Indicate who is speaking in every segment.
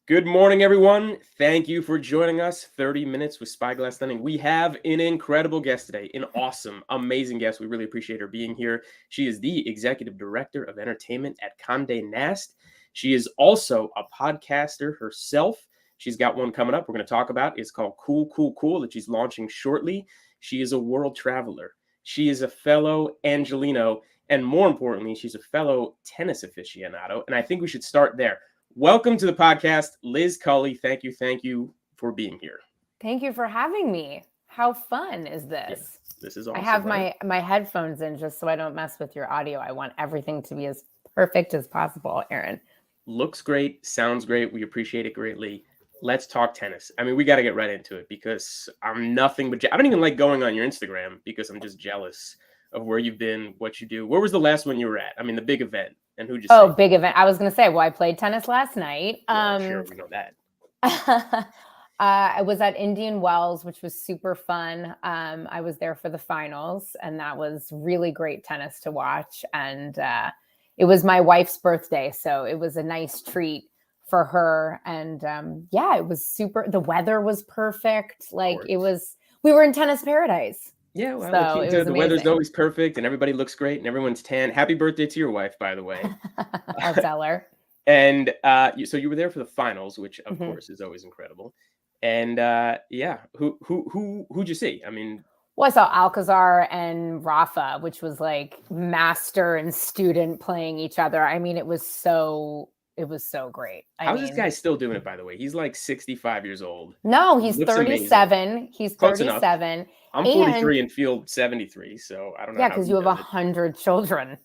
Speaker 1: Good morning, everyone. Thank you for joining us. 30 minutes with Spyglass Stunning. We have an incredible guest today, an awesome, amazing guest. We really appreciate her being here. She is the executive director of entertainment at Condè Nast. She is also a podcaster herself. She's got one coming up we're going to talk about. It's called Cool that she's launching shortly. She is a world traveler. She is a fellow Angelino, and more importantly, she's a fellow tennis aficionado. And I think we should start there. Welcome to the podcast, Liz Culley. Thank you for being here.
Speaker 2: Thank you for having me. How fun is this?
Speaker 1: Yeah, this is awesome.
Speaker 2: I have my headphones in just so I don't mess with your audio. I want everything to be as perfect as possible, Aaron.
Speaker 1: Looks great, sounds great. We appreciate it greatly. Let's talk tennis. I mean, we got to get right into it because I'm nothing but I don't even like going on your Instagram because I'm just jealous of where you've been, what you do. Where was the last one you were at? I mean, the big event. And who just
Speaker 2: big event. I was going to say, well, I played tennis last night.
Speaker 1: Sure, we know that.
Speaker 2: I was at Indian Wells, which was super fun. I was there for the finals, and that was really great tennis to watch. And it was my wife's birthday, so it was a nice treat for her. And it was super. The weather was perfect. Like we were in tennis paradise.
Speaker 1: Yeah, well, the weather's always perfect and everybody looks great and everyone's tan. Happy birthday to your wife, by the way.
Speaker 2: I'll tell her.
Speaker 1: And so you were there for the finals, which of course is always incredible. And who'd you see? I mean,
Speaker 2: well, I saw Alcazar and Rafa, which was like master and student playing each other. I mean, it was so great.
Speaker 1: How's this guy still doing it, by the way? He's like 65 years old.
Speaker 2: No, he's 37. Amazing. He's 37.
Speaker 1: I'm 43 and feel 73, so I don't know.
Speaker 2: Yeah, because you have 100 children,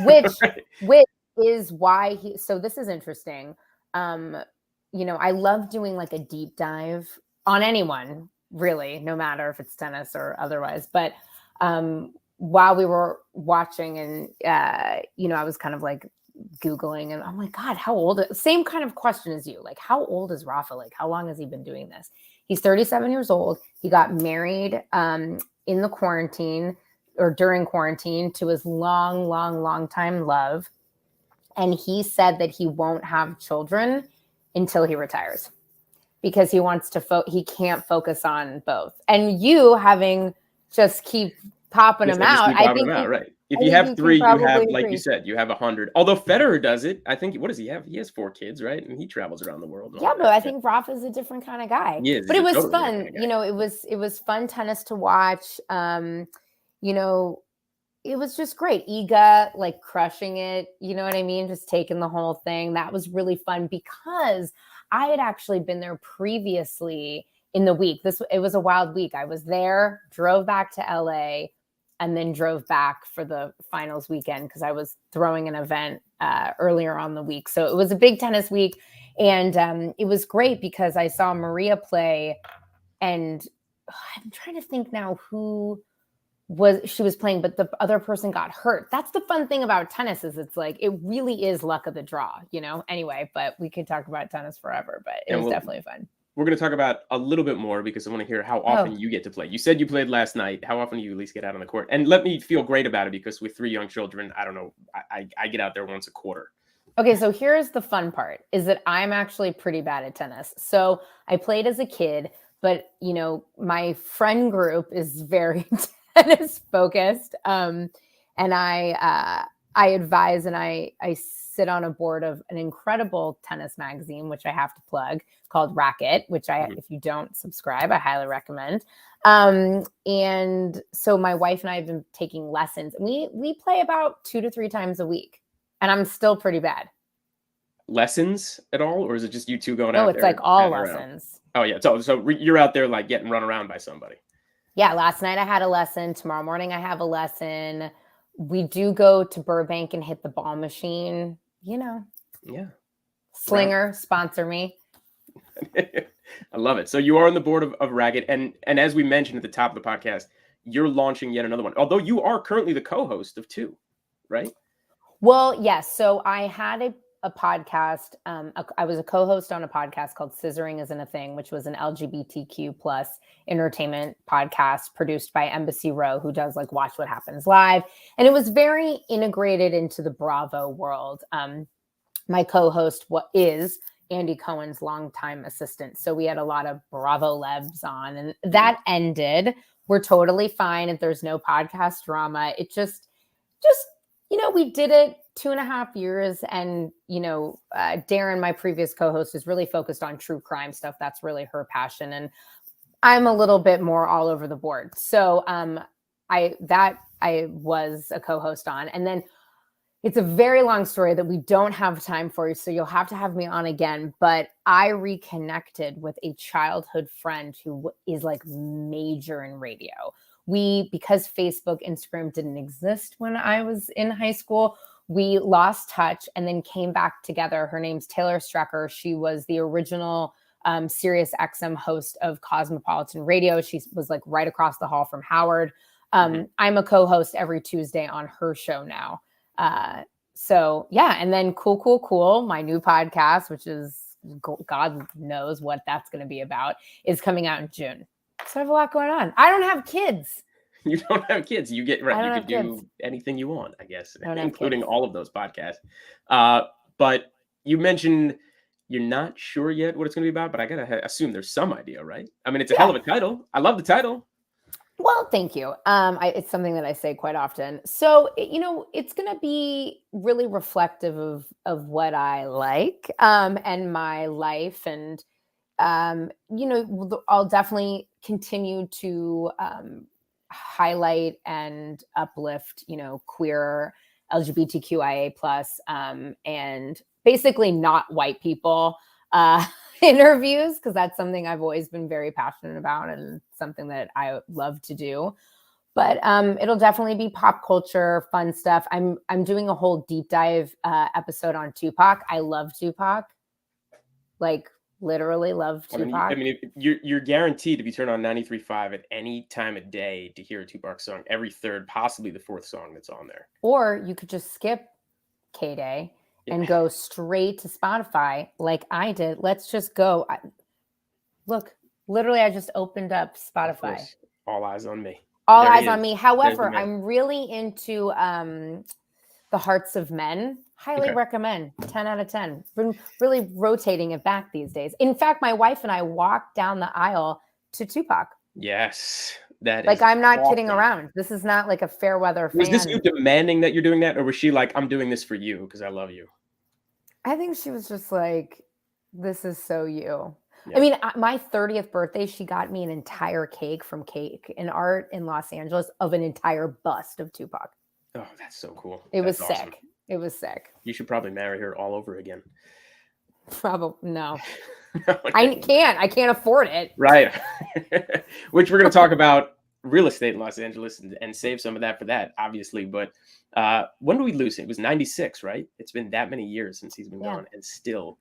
Speaker 2: which is why so this is interesting. I love doing like a deep dive on anyone, really, no matter if it's tennis or otherwise. But while we were watching and, I was kind of like Googling and I'm like, God, how old? Same kind of question as you. Like, how old is Rafa? Like, how long has he been doing this? He's 37 years old. He got married in the quarantine or during quarantine to his long time love. And he said that he won't have children until he retires because he wants to, he can't focus on both. And you having just keep popping them out.
Speaker 1: Right. If you have three, you have, like you said, you have 100. Although Federer does it, I think, what does he have? He has 4 kids, right? And he travels around the world.
Speaker 2: Yeah, but I think Rafa's a different kind of guy. But it was fun. Kind of it was fun tennis to watch. It was just great. Iga, like crushing it. You know what I mean? Just taking the whole thing. That was really fun because I had actually been there previously in the week. It was a wild week. I was there, drove back to LA, and then drove back for the finals weekend because I was throwing an event earlier on the week. So it was a big tennis week. And it was great because I saw Maria play. And I'm trying to think now who she was playing, but the other person got hurt. That's the fun thing about tennis is it's like, it really is luck of the draw, Anyway, but we could talk about tennis forever, but it was definitely fun.
Speaker 1: We're going to talk about a little bit more because I want to hear how often you get to play. You said you played last night. How often do you at least get out on the court? And let me feel great about it because with 3 young children, I don't know, I get out there once a quarter.
Speaker 2: Okay, so here's the fun part is that I'm actually pretty bad at tennis. So I played as a kid, but, my friend group is very tennis focused. And I advise and I sit on a board of an incredible tennis magazine, which I have to plug, called Racket, which if you don't subscribe, I highly recommend. And so my wife and I have been taking lessons. We play about 2 to 3 times a week, and I'm still pretty bad.
Speaker 1: Lessons at all, or is it just you two going out there?
Speaker 2: No, it's like all lessons.
Speaker 1: Oh yeah, so you're out there like getting run around by somebody.
Speaker 2: Yeah, last night I had a lesson. Tomorrow morning I have a lesson. We do go to Burbank and hit the ball machine.
Speaker 1: Yeah.
Speaker 2: Slinger, sponsor me.
Speaker 1: I love it. So you are on the board of Racket. And as we mentioned at the top of the podcast, you're launching yet another one. Although you are currently the co-host of 2, right?
Speaker 2: Well, yes. So I had a podcast. I was a co-host on a podcast called Scissoring Isn't a Thing, which was an LGBTQ plus entertainment podcast produced by Embassy Row, who does like Watch What Happens Live. And it was very integrated into the Bravo world. My co-host is Andy Cohen's longtime assistant. So we had a lot of Bravo Lebs on, and that ended. We're totally fine. If there's no podcast drama, it just, we did it 2.5 years. And, Darren, my previous co-host, is really focused on true crime stuff. That's really her passion. And I'm a little bit more all over the board. So I was a co-host on, and then it's a very long story that we don't have time for, so you'll have to have me on again. But I reconnected with a childhood friend who is like major in radio. Because Facebook, Instagram didn't exist when I was in high school, we lost touch and then came back together. Her name's Taylor Strecker. She was the original Sirius XM host of Cosmopolitan Radio. She was like right across the hall from Howard. I'm a co-host every Tuesday on her show now. So yeah. And then Cool, my new podcast, which is God knows what that's going to be about, is coming out in June. So I have a lot going on. I don't have kids.
Speaker 1: You don't have kids. You get right. You can do anything you want, I guess, including all of those podcasts. But you mentioned you're not sure yet what it's going to be about, but I got to assume there's some idea, right? I mean, it's a hell of a title. I love the title.
Speaker 2: Well, thank you. It's something that I say quite often. So, it's going to be really reflective of what I like and my life. And, I'll definitely continue to highlight and uplift, queer, LGBTQIA+, and basically not white people interviews, because that's something I've always been very passionate about and something that I love to do. But it'll definitely be pop culture, fun stuff. I'm doing a whole deep dive episode on Tupac. I love Tupac, like literally love Tupac.
Speaker 1: I mean, you're guaranteed to be turned on 93.5 at any time of day to hear a Tupac song. Every third, possibly the fourth song that's on there.
Speaker 2: Or you could just skip K-Day and go straight to Spotify like I did. Let's just go. Look, literally, I just opened up Spotify.
Speaker 1: All eyes on me.
Speaker 2: All eyes on me. However, I'm really into The Hearts of Men. Highly recommend. 10 out of 10. Been really rotating it back these days. In fact, my wife and I walked down the aisle to Tupac.
Speaker 1: Yes. That
Speaker 2: like, I'm not kidding around. This is not like a fair weather fan.
Speaker 1: Was this you demanding that you're doing that? Or was she like, I'm doing this for you because I love you?
Speaker 2: I think she was just like, this is so you. Yeah. I mean, my 30th birthday, she got me an entire cake from Cake and Art in Los Angeles of an entire bust of Tupac.
Speaker 1: Oh, that's so cool.
Speaker 2: It was sick. It was sick.
Speaker 1: You should probably marry her all over again.
Speaker 2: Probably no. I can't afford it.
Speaker 1: Right. Which we're going to talk about real estate in Los Angeles and save some of that for that, obviously. But when did we lose him? It was 96, right? It's been that many years since he's been gone, and still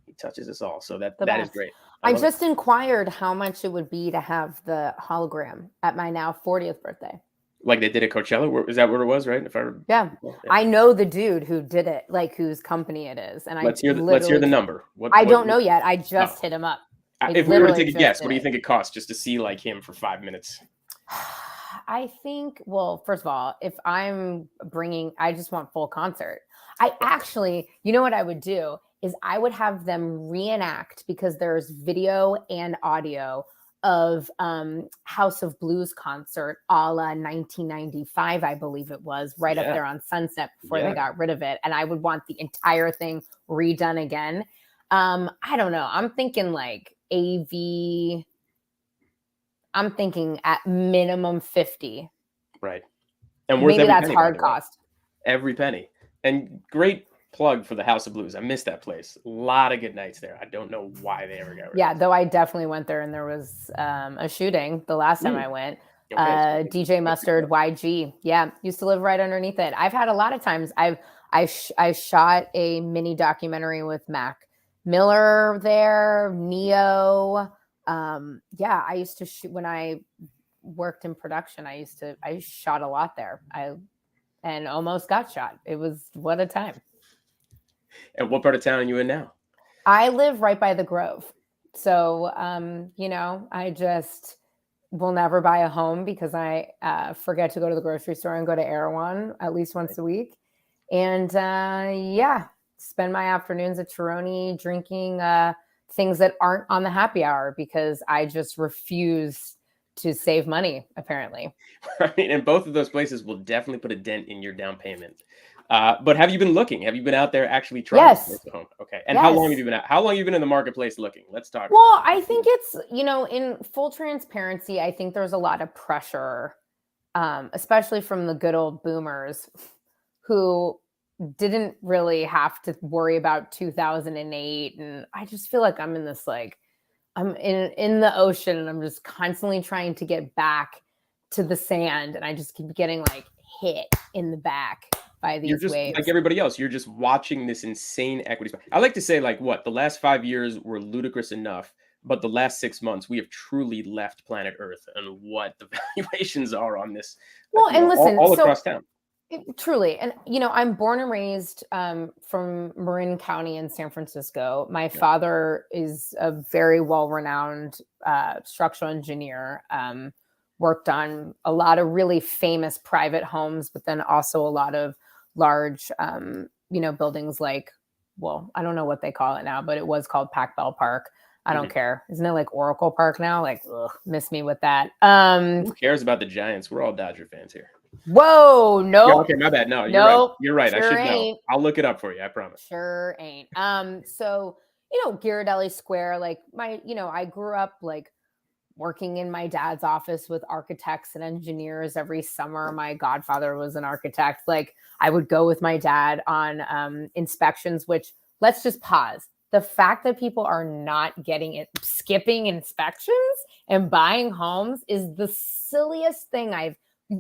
Speaker 1: he touches us all. So that is great.
Speaker 2: I just inquired how much it would be to have the hologram at my now 40th birthday.
Speaker 1: Like they did at Coachella? Is that where it was, right?
Speaker 2: Yeah. I know the dude who did it, like whose company it is. And
Speaker 1: let's hear the number.
Speaker 2: I don't know yet. I just hit him up.
Speaker 1: If we were to take a guess, what do you think it costs just to see like him for 5 minutes?
Speaker 2: I think, well, first of all, if I'm I just want full concert. I actually, you know what I would do is I would have them reenact, because there's video and audio of House of Blues concert a la 1995, I believe it was, up there on Sunset before they got rid of it. And I would want the entire thing redone again. I don't know. I'm thinking like AV. I'm thinking at minimum 50.
Speaker 1: Right. And
Speaker 2: maybe that's hard cost.
Speaker 1: Every penny. And great plug for the House of Blues. I missed that place. A lot of good nights there. I don't know why they ever got rid of it.
Speaker 2: Yeah, though I definitely went there and there was a shooting the last time I went. DJ Mustard, YG. Yeah, used to live right underneath it. I've had a lot of times. I shot a mini documentary with Mac Miller there, Neo. I used to shoot when I worked in production. I shot a lot there. And almost got shot. It was what a time.
Speaker 1: And what part of town are you in now?
Speaker 2: I live right by the Grove. So, I just will never buy a home because I forget to go to the grocery store and go to Erewhon at least once a week. And spend my afternoons at Chironi drinking things that aren't on the happy hour because I just refuse to save money, apparently.
Speaker 1: I mean, and both of those places will definitely put a dent in your down payment. But have you been looking? Have you been out there actually trying to place a home? Okay. And how long have you been out? How long have you been in the marketplace looking? Let's talk.
Speaker 2: Well, I think it's, in full transparency, I think there's a lot of pressure, especially from the good old boomers who didn't really have to worry about 2008. And I just feel like I'm in this, like, I'm in the ocean and I'm just constantly trying to get back to the sand. And I just keep getting like hit in the back by these
Speaker 1: You're just
Speaker 2: waves.
Speaker 1: like everybody else. You're just watching this insane equity. I like to say, like, what the last 5 years were ludicrous enough, but the last 6 months we have truly left planet Earth and what the valuations are on this.
Speaker 2: Well, and listen,
Speaker 1: all across town.
Speaker 2: Truly. And, I'm born and raised from Marin County in San Francisco. My father is a very well-renowned structural engineer, worked on a lot of really famous private homes, but then also a lot of large, buildings like, well, I don't know what they call it now, but it was called Pac Bell Park. I don't care. Isn't it like Oracle Park now? Like, miss me with that.
Speaker 1: Who cares about the Giants? We're all Dodger fans here.
Speaker 2: Whoa, no.
Speaker 1: Yeah, okay, my bad. No, you're right.
Speaker 2: Sure,
Speaker 1: I should know. I'll look it up for you. I promise.
Speaker 2: Sure ain't. So, Ghirardelli Square, like I grew up like working in my dad's office with architects and engineers every summer. My godfather was an architect. Like I would go with my dad on inspections, which let's just pause. The fact that people are not getting it, skipping inspections and buying homes is the silliest thing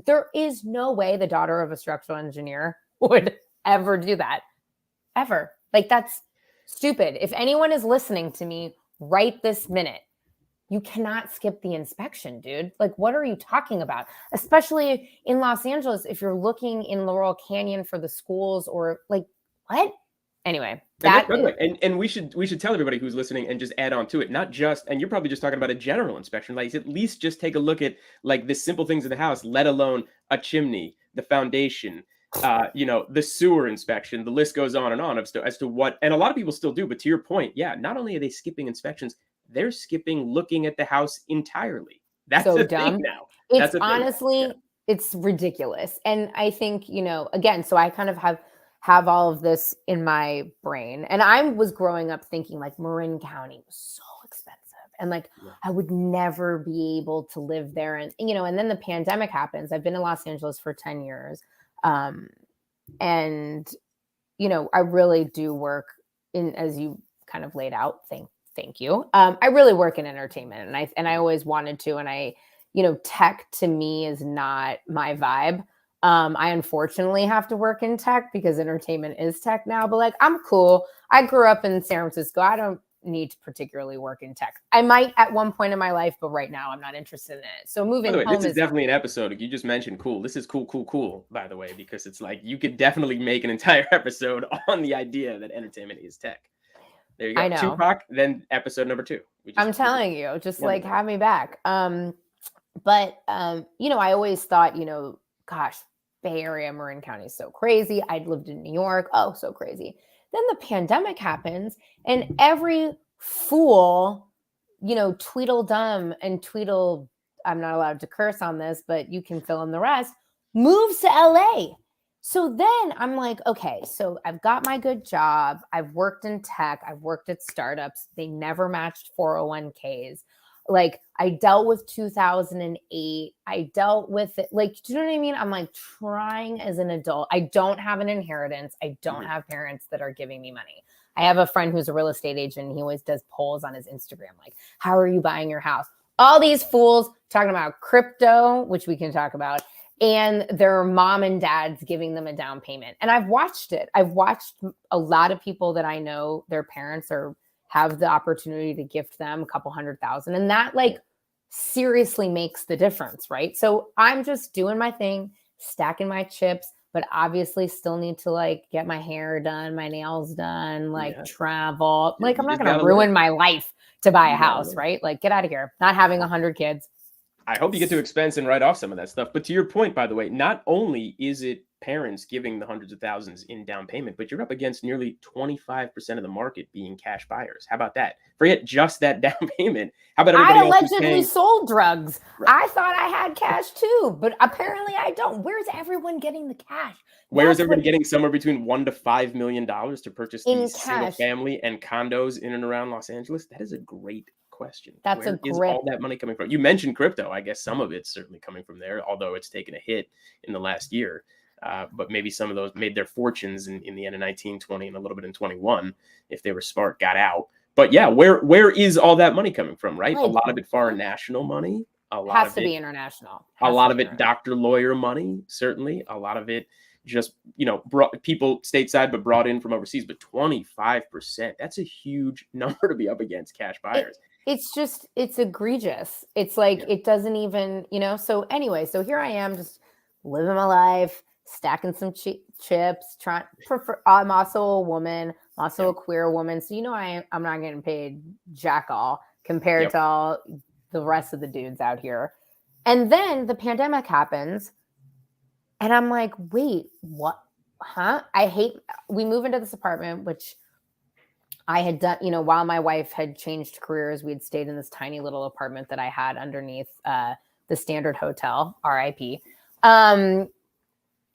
Speaker 2: there is no way the daughter of a structural engineer would ever do that. Ever. Like that's stupid. If anyone is listening to me right this minute, you cannot skip the inspection, dude. Like, what are you talking about? Especially in Los Angeles, if you're looking in Laurel Canyon for the schools or like, what? Anyway,
Speaker 1: and we should tell everybody who's listening and just add on to it. Not just, and you're probably just talking about a general inspection. Like at least just take a look at like the simple things in the house, let alone a chimney, the foundation, the sewer inspection. The list goes on and on as to what, and a lot of people still do. But to your point, not only are they skipping inspections, they're skipping looking at the house entirely. That's so dumb thing now.
Speaker 2: It's honestly, it's ridiculous. And I think, again, so I kind of have all of this in my brain. And I was growing up thinking like Marin County was so expensive. And like, I would never be able to live there. And, and then the pandemic happens. I've been in Los Angeles for 10 years. And, I really do work in, as you kind of laid out, thank you. I really work in entertainment and I always wanted to. And tech to me is not my vibe. I unfortunately have to work in tech because entertainment is tech now, but like, I'm cool. I grew up in San Francisco. I don't need to particularly work in tech. I might at one point in my life, but right now I'm not interested in it. So moving home
Speaker 1: this is definitely an episode. You just mentioned cool. This is cool, by the way, because it's like, you could definitely make an entire episode on the idea that entertainment is tech. There you go. I know. Tupac, then episode number 2.
Speaker 2: I'm telling you, just like have me back. But I always thought, gosh, Bay Area, Marin County is so crazy. I'd lived in New York. Oh, so crazy. Then the pandemic happens and every fool, Tweedledum and Tweedle, I'm not allowed to curse on this, but you can fill in the rest, moves to LA. So then I'm like, okay, so I've got my good job. I've worked in tech. I've worked at startups. They never matched 401ks. Like I dealt with 2008. I dealt with it. Like, do you know what I mean? I'm like trying as an adult. I don't have an inheritance. I don't have parents that are giving me money. I have a friend who's a real estate agent. He always does polls on his Instagram. Like, how are you buying your house? All these fools talking about crypto, which we can talk about, and their mom and dad's giving them a down payment. And I've watched it. I've watched a lot of people that I know, their parents have the opportunity to gift them a couple $100,000. And that like seriously makes the difference, right? So I'm just doing my thing, stacking my chips, but obviously still need to like get my hair done, my nails done, like travel. Like I'm not going to ruin my life to buy a house, right? Like get out of here. Not having 100 kids.
Speaker 1: I hope you get to expense and write off some of that stuff. But to your point, by the way, not only is it parents giving the hundreds of thousands in down payment, but you're up against nearly 25% of the market being cash buyers. How about that? Forget just that down payment. How about everybody else?
Speaker 2: I allegedly sold drugs. Right. I thought I had cash too, but apparently I don't. Where's everyone getting the cash?
Speaker 1: Where is everybody getting somewhere between $1 to $5 million to purchase these single family and condos in and around Los Angeles? That is a great question. Where is all that money coming from? You mentioned crypto. I guess some of it's certainly coming from there, although it's taken a hit in the last year. But maybe some of those made their fortunes in the end of 19, 20, and a little bit in 21, if they were smart, got out. But yeah, where is all that money coming from, right? A lot of it foreign national money. A lot
Speaker 2: has to be international.
Speaker 1: A lot of it doctor, lawyer money, certainly. A lot of it just, brought people stateside, but brought in from overseas. But 25%, that's a huge number to be up against cash buyers.
Speaker 2: It's egregious. It's like, it doesn't even, so anyway, so here I am just living my life, stacking some chips, I'm also a woman, I'm also a queer woman. So, I'm not getting paid jack all compared to all the rest of the dudes out here. And then the pandemic happens and I'm like, wait, what? Huh? We move into this apartment, which I had done, while my wife had changed careers, we had stayed in this tiny little apartment that I had underneath the Standard Hotel, RIP.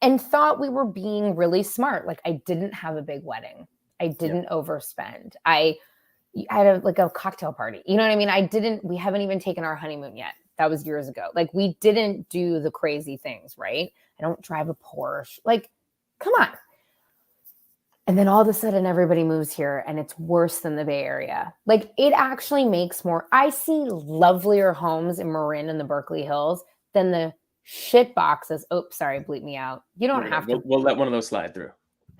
Speaker 2: And thought we were being really smart. Like, I didn't have a big wedding. I didn't overspend. I had a cocktail party. You know what I mean? We haven't even taken our honeymoon yet. That was years ago. Like, we didn't do the crazy things, right? I don't drive a Porsche. Like, come on. And then all of a sudden everybody moves here and it's worse than the Bay Area. Like, it actually makes I see lovelier homes in Marin and the Berkeley Hills than the shit boxes. Oh, sorry, bleep me out. You don't have to.
Speaker 1: We'll let one of those slide through.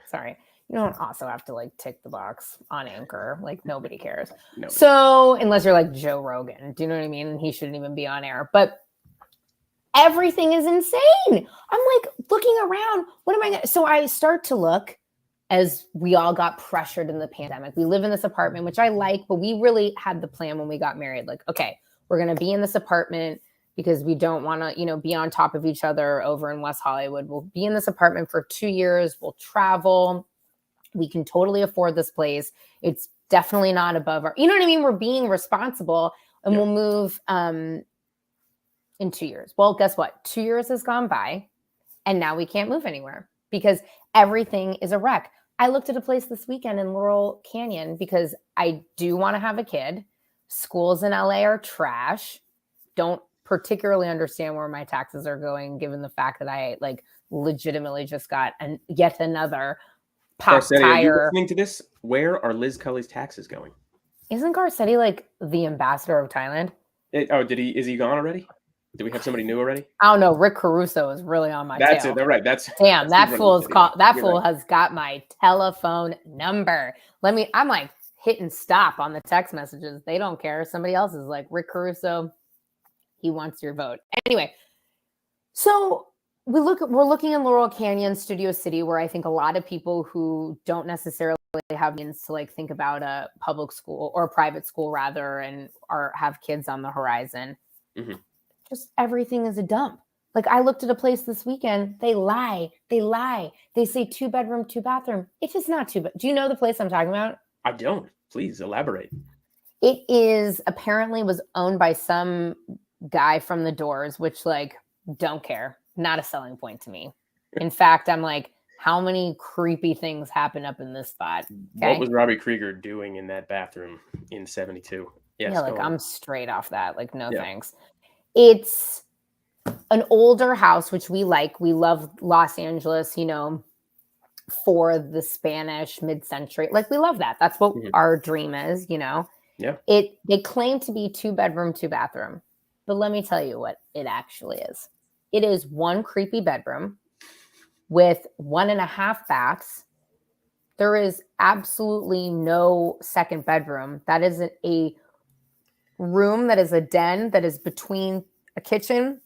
Speaker 2: Sorry. You don't also have to tick the box on Anchor. Like, nobody cares. Nobody. So unless you're like Joe Rogan, do you know what I mean? And he shouldn't even be on air. But everything is insane. I'm like looking around. What am I going to? So I start to look as we all got pressured in the pandemic. We live in this apartment, which I like, but we really had the plan when we got married. Like, okay, we're going to be in this apartment because we don't want to, be on top of each other over in West Hollywood. We'll be in this apartment for 2 years. We'll travel. We can totally afford this place. It's definitely not above our, you know what I mean? We're being responsible and we'll move in 2 years. Well, guess what? 2 years has gone by and now we can't move anywhere because everything is a wreck. I looked at a place this weekend in Laurel Canyon because I do want to have a kid. Schools in LA are trash. Don't particularly understand where my taxes are going, given the fact that I legitimately just got yet another pop tire.
Speaker 1: Are you listening to this? Where are Liz Culley's taxes going?
Speaker 2: Isn't Garcetti the ambassador of Thailand?
Speaker 1: Is he gone already? Did we have somebody new already?
Speaker 2: I don't know. Rick Caruso is really on my tail.
Speaker 1: That's it. All right.
Speaker 2: Damn, that fool has got my telephone number. I'm hitting stop on the text messages. They don't care. Somebody else is like, Rick Caruso, he wants your vote. Anyway, so we're looking in Laurel Canyon, Studio City, where I think a lot of people who don't necessarily have means to think about a public school or a private school rather, and have kids on the horizon. Mm-hmm. Just everything is a dump. I looked at a place this weekend. They lie. They say 2-bedroom, 2-bathroom. It is not 2 Do you know the place I'm talking about?
Speaker 1: I don't. Please elaborate.
Speaker 2: It is apparently was owned by some guy from the Doors, which don't care. Not a selling point to me. In fact, I'm like, how many creepy things happen up in this spot? Okay?
Speaker 1: What was Robbie Krieger doing in that bathroom in 72? Yes,
Speaker 2: yeah, I'm straight off that. No thanks. It's an older house, which we like. We love Los Angeles, for the Spanish mid-century. We love that. That's what our dream is, Yeah. They claim to be 2-bedroom, 2-bathroom. But let me tell you what it actually is. It is 1 creepy bedroom with 1.5 baths. There is absolutely no second bedroom. That is a room that is a den that is between a kitchen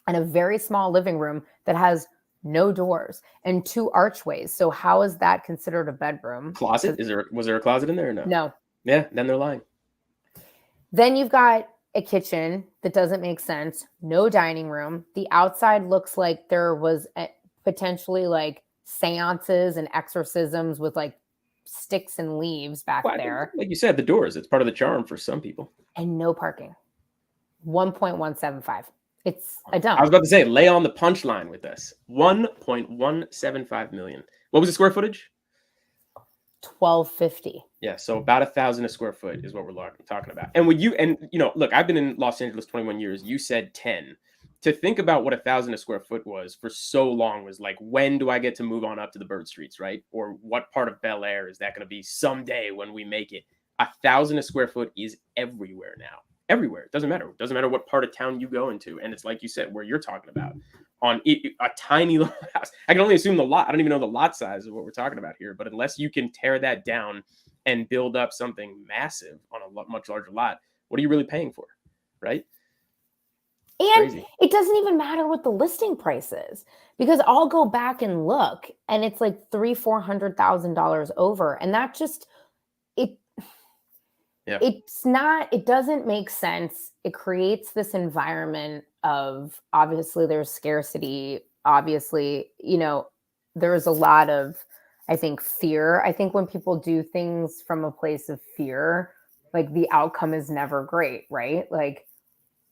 Speaker 2: and a very small living room that has no doors and 2 archways. So how is that considered a bedroom?
Speaker 1: Closet? Was there a closet in there or no?
Speaker 2: No.
Speaker 1: Yeah, then they're lying.
Speaker 2: Then you've got a kitchen that doesn't make sense, no dining room. The outside looks like there was potentially like seances and exorcisms with like sticks and leaves back there.
Speaker 1: Like you said, the doors, it's part of the charm for some people.
Speaker 2: And no parking. 1.175. It's a dump.
Speaker 1: I was about to say, lay on the punchline with us. 1.175 million. What was the square footage?
Speaker 2: 1,250.
Speaker 1: Yeah, so about 1,000 a square foot is what we're talking about. And look, I've been in Los Angeles 21 years. You said 10. To think about what 1,000 a square foot was for so long was like, when do I get to move on up to the Bird Streets, right? Or what part of Bel Air is that going to be someday when we make it? 1,000 a square foot is everywhere now. Everywhere. It doesn't matter. It doesn't matter what part of town you go into. And it's like you said, where you're talking about on a tiny little house. I can only assume the lot. I don't even know the lot size of what we're talking about here. But unless you can tear that down and build up something massive on a much larger lot, what are you really paying for? Right?
Speaker 2: And crazy. It doesn't even matter what the listing price is, because I'll go back and look and it's like $300,000-$400,000 over. And that just, it's not, it doesn't make sense. It creates this environment of, obviously there's scarcity. Obviously, there's a lot of, I think, fear. I think when people do things from a place of fear, like the outcome is never great, right? Like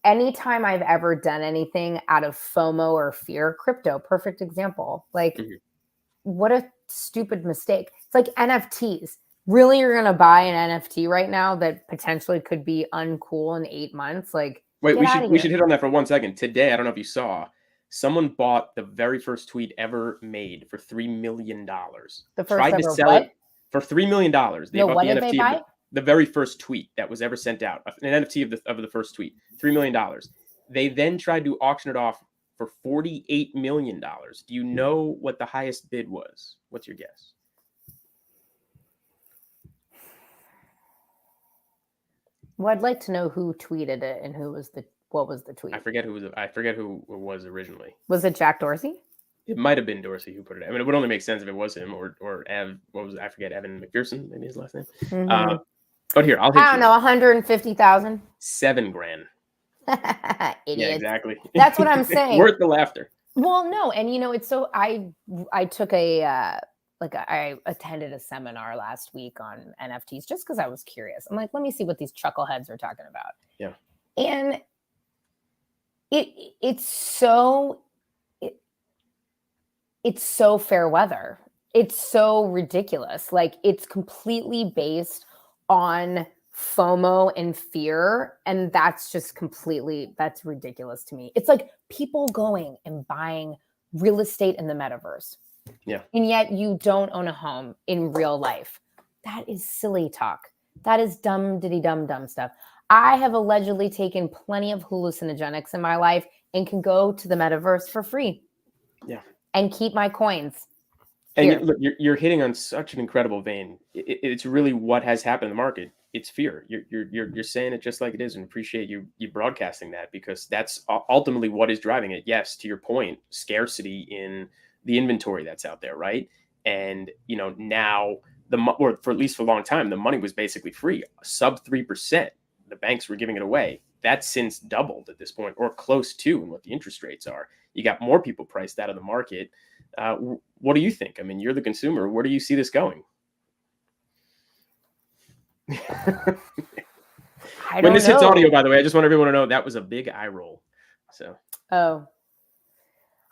Speaker 2: anytime I've ever done anything out of FOMO or fear, crypto, perfect example. Like what a stupid mistake. It's like NFTs. Really, you're going to buy an NFT right now that potentially could be uncool in 8 months? Like,
Speaker 1: wait, we should hit on that for 1 second. Today, I don't know if you saw, someone bought the very first tweet ever made for $3 million.
Speaker 2: The first tried ever to sell it
Speaker 1: for $3 million. They bought
Speaker 2: what
Speaker 1: the
Speaker 2: did
Speaker 1: NFT
Speaker 2: they buy?
Speaker 1: The very first tweet that was ever sent out, an NFT of the first tweet, $3 million. They then tried to auction it off for $48 million. Do you know what the highest bid was? What's your guess?
Speaker 2: Well, I'd like to know who tweeted it and what was the tweet.
Speaker 1: I forget who it was originally.
Speaker 2: Was it Jack Dorsey?
Speaker 1: It might have been Dorsey who put it. I mean, it would only make sense if it was him or Ev. I forget, Evan McPherson, maybe his last name.
Speaker 2: Mm-hmm.
Speaker 1: But here, I'll hit you.
Speaker 2: I don't know, 150,000.
Speaker 1: $7,000.
Speaker 2: Idiot.
Speaker 1: Yeah, exactly.
Speaker 2: That's what I'm saying.
Speaker 1: Worth the laughter.
Speaker 2: Well, no, and it's so I took I attended a seminar last week on NFTs just because I was curious. I'm like, let me see what these chuckleheads are talking about.
Speaker 1: Yeah.
Speaker 2: And it's so fair weather. It's so ridiculous. Like it's completely based on FOMO and fear. And that's just that's ridiculous to me. It's like people going and buying real estate in the metaverse.
Speaker 1: Yeah.
Speaker 2: And yet you don't own a home in real life. That is silly talk. That is dumb stuff. I have allegedly taken plenty of hallucinogenics in my life and can go to the metaverse for free.
Speaker 1: Yeah.
Speaker 2: And keep my coins.
Speaker 1: And you're hitting on such an incredible vein. It's really what has happened in the market. It's fear. You're saying it just like it is, and appreciate you broadcasting that, because that's ultimately what is driving it. Yes, to your point, scarcity in the inventory that's out there, right? And now or for at least for a long time, the money was basically free, sub 3%. The banks were giving it away. That's since doubled at this point, or close to, in what the interest rates are. You got more people priced out of the market. What do you think? I mean, you're the consumer. Where do you see this going? When this hits audio, by the way, I just want everyone to know that was a big eye roll. So.
Speaker 2: Oh.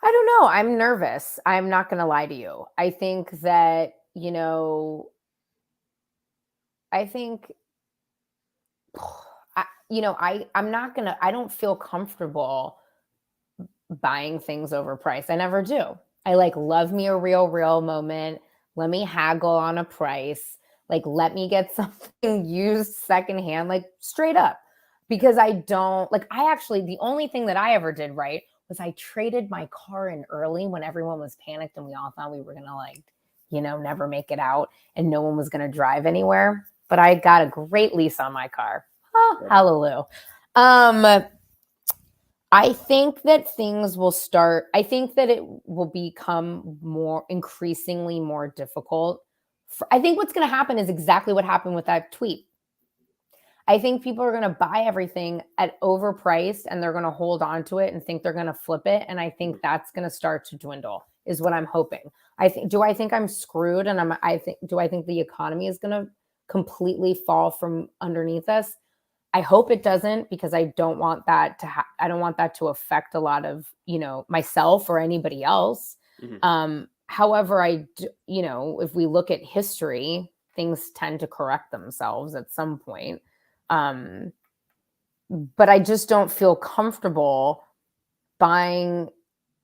Speaker 2: I don't know. I'm nervous. I'm not going to lie to you. I think that, I don't feel comfortable buying things overpriced. I never do. I love me a real moment. Let me haggle on a price. Let me get something used secondhand, straight up, because I don't the only thing that I ever did right was I traded my car in early when everyone was panicked and we all thought we were going to never make it out and no one was going to drive anywhere. But I got a great lease on my car. Oh, hallelujah. I think that I think that it will become increasingly more difficult. I think what's going to happen is exactly what happened with that tweet. I think people are going to buy everything at overpriced and they're going to hold on to it and think they're going to flip it. And I think that's going to start to dwindle is what I'm hoping. Do I think I'm screwed? And do I think the economy is going to completely fall from underneath us? I hope it doesn't, because I don't want that to I don't want that to affect a lot of, myself or anybody else. However, if we look at history, things tend to correct themselves at some point. But I just don't feel comfortable buying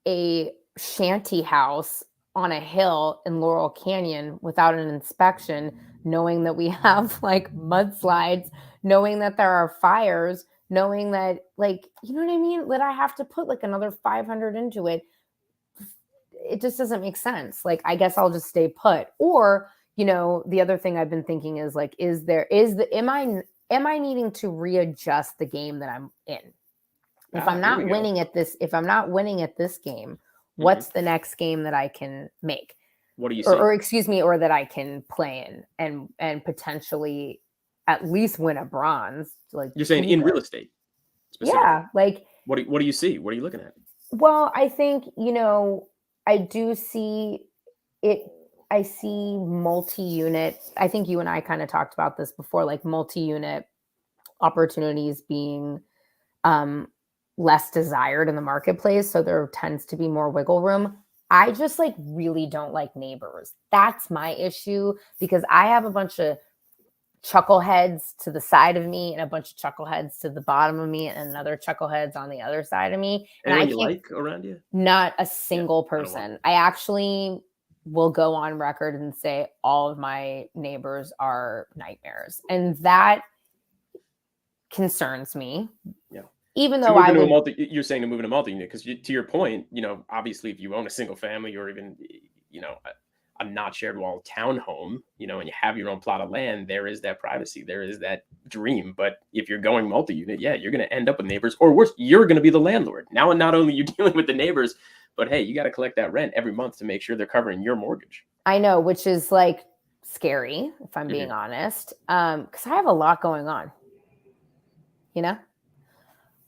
Speaker 2: a shanty house on a hill in Laurel Canyon without an inspection, knowing that we have like mudslides, knowing that there are fires, knowing that, like, you know what I mean? That I have to put like another 500 into it. It just doesn't make sense. Like, I guess I'll just stay put. Or, the other thing I've been thinking is like, am I needing to readjust the game that I'm in? If I'm not winning at this game, what's the next game that I can make?
Speaker 1: What do you say?
Speaker 2: Or that I can play in and potentially at least win a bronze. Like,
Speaker 1: you're saying in real estate?
Speaker 2: Yeah. Like,
Speaker 1: what do you see? What are you looking at?
Speaker 2: Well, I think, I do see it. I see multi-unit. I think you and I kind of talked about this before, like multi-unit opportunities being less desired in the marketplace. So there tends to be more wiggle room. I just like really don't like neighbors. That's my issue, because I have a bunch of chuckleheads to the side of me and a bunch of chuckleheads to the bottom of me and another chuckleheads on the other side of me. And
Speaker 1: anyone you like around you?
Speaker 2: Not a single person. I actually will go on record and say all of my neighbors are nightmares. And that concerns me. Yeah. Even though
Speaker 1: you're saying to move into multi-unit, because to your point, obviously if you own a single family or even, a not shared wall townhome, and you have your own plot of land, there is that privacy, there is that dream. But if you're going multi-unit, yeah, you're going to end up with neighbors, or worse, you're going to be the landlord. Now, not only are you dealing with the neighbors, but hey, you got to collect that rent every month to make sure they're covering your mortgage.
Speaker 2: I know, which is like scary, if I'm being honest, because I have a lot going on,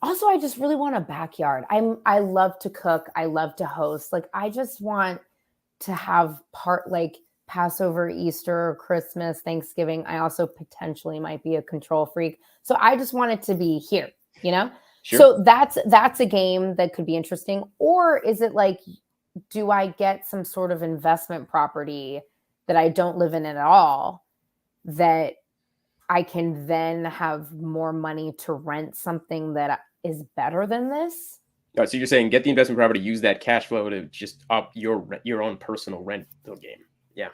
Speaker 2: Also, I just really want a backyard. I love to cook. I love to host. Like, I just want to have like Passover, Easter, Christmas, Thanksgiving. I also potentially might be a control freak. So I just want it to be here, Sure. So that's a game that could be interesting. Or is it like, do I get some sort of investment property that I don't live in at all, that I can then have more money to rent something that is better than this?
Speaker 1: All right, so you're saying get the investment property, use that cash flow to just up your own personal rental game. Yeah.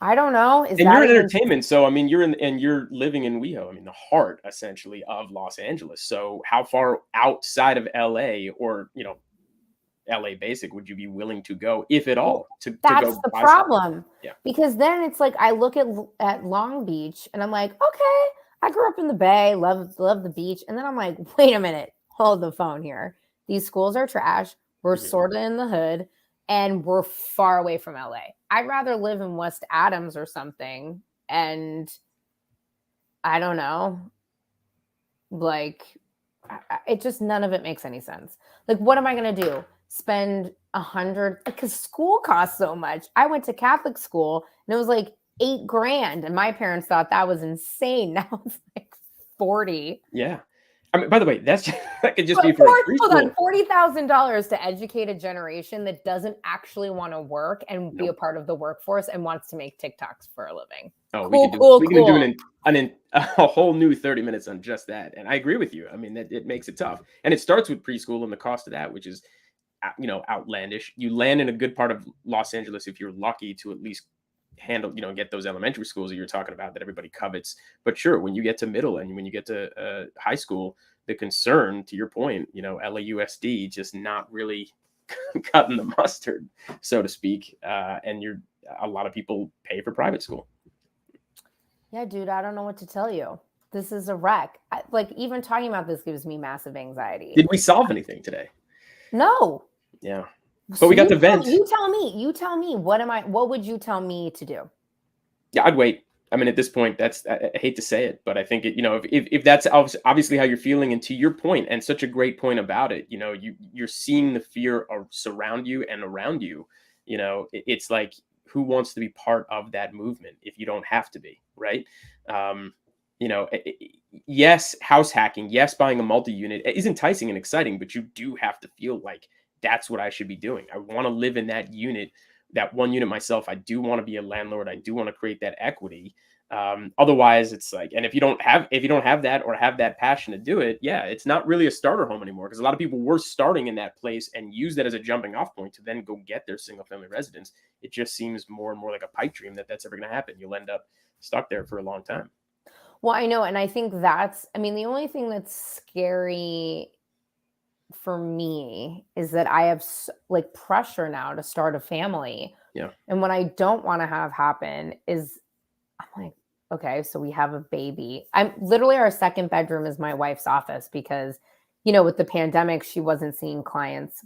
Speaker 2: I don't know.
Speaker 1: And you're in entertainment, so I mean, you're living in WeHo. I mean, the heart essentially of Los Angeles. So how far outside of LA or LA basic would you be willing to go, if at all?
Speaker 2: That's the problem. Yeah. Because then it's like I look at Long Beach and I'm like, okay, I grew up in the Bay, love the beach, and then I'm like, wait a minute, hold the phone here. These schools are trash. We're sort of in the hood, and we're far away from LA. I'd rather live in West Adams or something. And I don't know, like, it just, none of it makes any sense. Like, what am I going to do? Spend $100? Because school costs so much. I went to Catholic school and it was like $8,000, and my parents thought that was insane. Now it's like 40.
Speaker 1: Yeah. I mean, by the way, that could just be for
Speaker 2: $40,000 to educate a generation that doesn't actually want to work and be a part of the workforce and wants to make TikToks for a living.
Speaker 1: Oh, we can do a whole new 30 minutes on just that. And I agree with you. I mean, it makes it tough. And it starts with preschool and the cost of that, which is, outlandish. You land in a good part of Los Angeles if you're lucky to at least handle, get those elementary schools that you're talking about that everybody covets. But sure, when you get to middle and when you get to high school, the concern, to your point, LAUSD just not really cutting the mustard, so to speak. And a lot of people pay for private school.
Speaker 2: Yeah, dude, I don't know what to tell you. This is a wreck. Like, even talking about this gives me massive anxiety.
Speaker 1: Did we solve anything today?
Speaker 2: No.
Speaker 1: Yeah. But we got the vent.
Speaker 2: You tell me. What would you tell me to do?
Speaker 1: Yeah, I'd wait. I mean, at this point, I hate to say it, but I think it, if that's obviously how you're feeling, and to your point, and such a great point about it, you're seeing the fear surround you and around you. It's like, who wants to be part of that movement if you don't have to be, right? Yes, house hacking, yes, buying a multi-unit is enticing and exciting, but you do have to feel like that's what I should be doing. I want to live in that unit, that one unit myself. I do want to be a landlord. I do want to create that equity. Otherwise, it's like, and if you don't have that, or have that passion to do it, yeah, it's not really a starter home anymore, because a lot of people were starting in that place and use that as a jumping off point to then go get their single family residence. It just seems more and more like a pipe dream that's ever going to happen. You'll end up stuck there for a long time.
Speaker 2: Well, I know. And I think the only thing that's scary for me is that I have like pressure now to start a family.
Speaker 1: Yeah.
Speaker 2: And what I don't want to have happen is, I'm like, okay, so we have a baby. I'm literally, our second bedroom is my wife's office because, with the pandemic, she wasn't seeing clients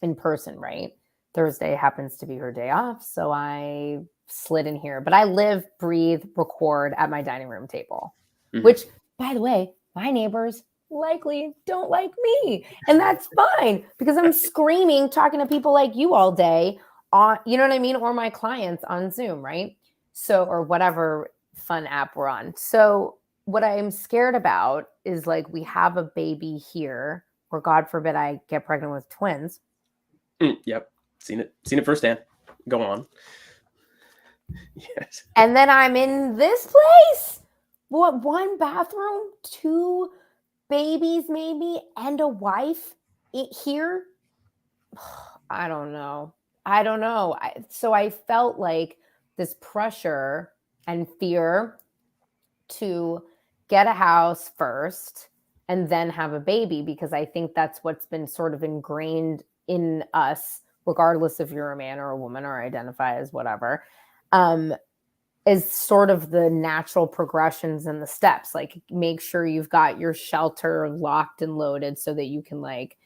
Speaker 2: in person, right? Thursday happens to be her day off. So I slid in here, but I live, breathe, record at my dining room table, which, by the way, my neighbors likely don't like me. And that's fine, because I'm screaming, talking to people like you all day on, you know what I mean? Or my clients on Zoom, right? So, or whatever fun app we're on. So what I'm scared about is, like, we have a baby here, or God forbid I get pregnant with twins.
Speaker 1: Yep. Seen it firsthand. Go on. Yes.
Speaker 2: And then I'm in this place. What, 1 bathroom, 2 babies maybe, and a wife here? I don't know. So I felt like this pressure and fear to get a house first and then have a baby, because I think that's what's been sort of ingrained in us, regardless if you're a man or a woman or identify as whatever, is sort of the natural progressions and the steps. Like, make sure you've got your shelter locked and loaded so that you can, like,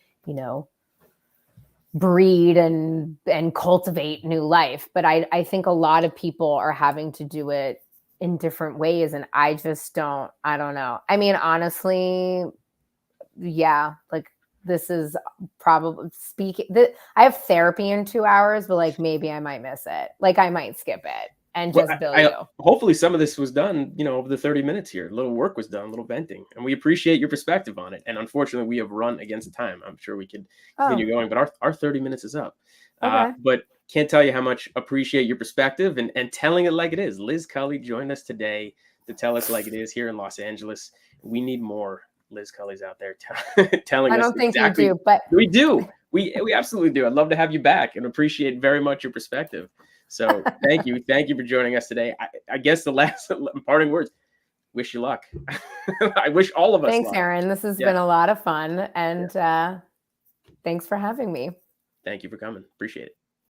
Speaker 2: breed and cultivate new life. But I think a lot of people are having to do it in different ways. And I don't know. I mean, honestly, yeah, like, this is probably I have therapy in 2 hours, but like, maybe I might miss it. Like, I might skip it and just bill you.
Speaker 1: Hopefully some of this was done, over the 30 minutes here. A little work was done, a little venting, and we appreciate your perspective on it. And unfortunately, we have run against the time. I'm sure we could continue going, but our 30 minutes is up.
Speaker 2: Okay.
Speaker 1: But can't tell you how much appreciate your perspective and telling it like it is. Liz Culley joined us today to tell us like it is here in Los Angeles. We need more Liz Culley's out there telling us.
Speaker 2: I don't think
Speaker 1: exactly.
Speaker 2: You do, but
Speaker 1: we do. We absolutely do. I'd love to have you back and appreciate very much your perspective. So thank you for joining us today. I guess the last parting words: wish you luck. I wish all of us.
Speaker 2: Thanks,
Speaker 1: luck.
Speaker 2: Aaron. This has been a lot of fun, and thanks for having me.
Speaker 1: Thank you for coming. Appreciate it.